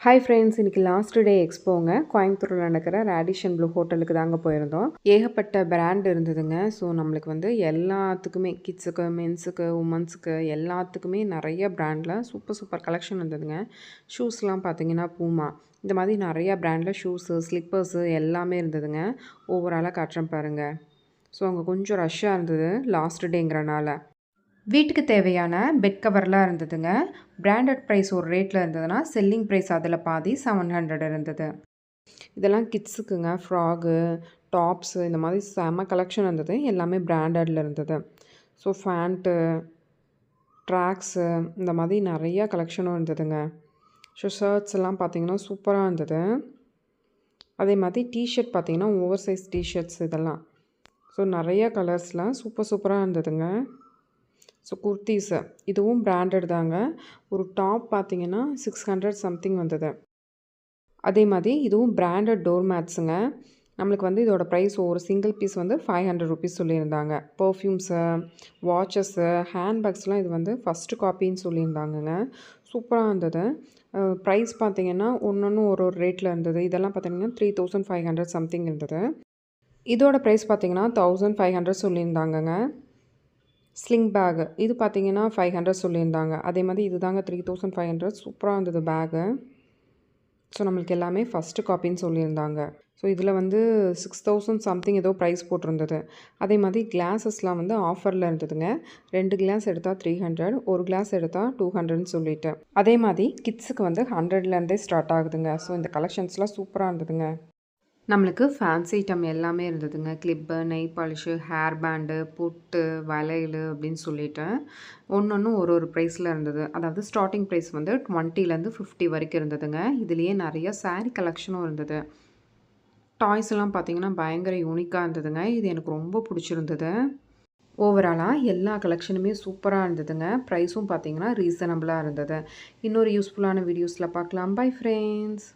Hi friends, இன்றைக்கி last day எக்ஸ்போங்க. கோயம்புத்தூரில் நடக்கிற ரேடிஷன் ப்ளூ ஹோட்டலுக்கு தாங்க போயிருந்தோம். ஏகப்பட்ட பிராண்ட் இருந்ததுங்க. ஸோ நம்மளுக்கு வந்து எல்லாத்துக்குமே கிட்ஸுக்கு, மென்ஸுக்கு, உமன்ஸுக்கு எல்லாத்துக்குமே நிறைய பிராண்டில் சூப்பர் சூப்பர் கலெக்ஷன் இருந்ததுங்க. ஷூஸ்லாம் பார்த்தீங்கன்னா பூமா, இந்த மாதிரி நிறையா பிராண்டில் ஷூஸு, ஸ்லிப்பர்ஸு எல்லாமே இருந்ததுங்க. ஓவராலாக காட்டுறேன் பாருங்கள். ஸோ அங்கே கொஞ்சம் ரஷ்ஷாக இருந்தது லாஸ்ட் டேங்கிறனால. வீட்டுக்கு தேவையான பெட் கவர்லாம் இருந்ததுங்க. பிராண்டட் ப்ரைஸ் ஒரு ரேட்டில் இருந்ததுன்னா செல்லிங் ப்ரைஸ் அதில் பாதி 700 இருந்தது. இதெல்லாம் கிட்ஸுக்குங்க. ஃப்ராகு, டாப்ஸு இந்த மாதிரி செம்ம கலெக்ஷன் இருந்தது. எல்லாமே பிராண்டடில் இருந்தது. ஸோ ஃபேண்ட்டு, ட்ராக்ஸு இந்த மாதிரி நிறையா கலெக்ஷனும் இருந்ததுங்க. ஸோ ஷர்ட்ஸ் எல்லாம் பார்த்திங்கன்னா சூப்பராக இருந்தது. அதே மாதிரி டிஷர்ட் பார்த்திங்கன்னா ஓவர் சைஸ் டிஷர்ட்ஸ் இதெல்லாம். ஸோ நிறையா கலர்ஸ்லாம் சூப்பர் சூப்பராக இருந்ததுங்க. ஸோ குர்த்தீஸு இதுவும் பிராண்டட் தாங்க. ஒரு டாப் பார்த்தீங்கன்னா 600 சம்திங் வந்தது. அதே மாதிரி இதுவும் பிராண்டட் டோர் மேட்ஸுங்க. நம்மளுக்கு வந்து இதோட ப்ரைஸ் ஒரு சிங்கிள் பீஸ் வந்து 500 ருபீஸ் சொல்லியிருந்தாங்க. பர்ஃப்யூம்ஸு, வாட்சஸ்ஸு, ஹேண்ட்பேக்ஸ்லாம் இது வந்து ஃபஸ்ட்டு காப்பின்னு சொல்லியிருந்தாங்கங்க. சூப்பராக இருந்தது. ப்ரைஸ் பார்த்தீங்கன்னா ஒன்று ஒரு ரேட்டில் இருந்தது. இதெல்லாம் பார்த்தீங்கன்னா 3500 சம்திங் இருந்தது. இதோட ப்ரைஸ் பார்த்தீங்கன்னா 1500 சொல்லியிருந்தாங்கங்க. ஸ்லிங் பேகு இது பார்த்தீங்கன்னா 500 சொல்லியிருந்தாங்க. அதே மாதிரி இது தாங்க 3500 சூப்பராக இருந்தது பேகு. ஸோ நம்மளுக்கு எல்லாமே ஃபஸ்ட்டு காப்பின்னு சொல்லியிருந்தாங்க. ஸோ இதில் வந்து 6000 சம்திங் ஏதோ ப்ரைஸ் போட்டிருந்தது. அதே மாதிரி கிளாஸஸ்லாம் வந்து ஆஃபரில் இருந்ததுங்க. 2 கிளாஸ் எடுத்தால் 300, ஒரு கிளாஸ் எடுத்தால் 200ன்னு சொல்லிட்டு. அதே மாதிரி கிட்ஸுக்கு வந்து 100லேருந்தே ஸ்டார்ட் ஆகுதுங்க. ஸோ இந்த கலெக்ஷன்ஸ்லாம் சூப்பராக இருந்ததுங்க. நம்மளுக்கு ஃபேன்சி ஐட்டம் எல்லாமே இருந்ததுங்க. கிளிப்பு, நெய் பாலிஷு, ஹேர் பேண்டு, பொட்டு, வளையல் அப்படின்னு சொல்லிட்டு ஒன்றொன்றும் ஒரு ப்ரைஸில் இருந்தது. அதாவது ஸ்டார்டிங் ப்ரைஸ் வந்து 20லேருந்து 50 வரைக்கும் இருந்ததுங்க. இதுலேயே நிறைய சாரீ கலெக்ஷனும் இருந்தது. டாய்ஸ் எல்லாம் பார்த்தீங்கன்னா பயங்கர யூனிக்காக இருந்ததுங்க. இது எனக்கு ரொம்ப பிடிச்சிருந்தது. ஓவராலாக எல்லா கலெக்ஷனுமே சூப்பராக இருந்ததுங்க. ப்ரைஸும் பார்த்தீங்கன்னா ரீசனபிளாக இருந்தது. இன்னொரு யூஸ்ஃபுல்லான வீடியோஸில் பார்க்கலாம். Bye friends.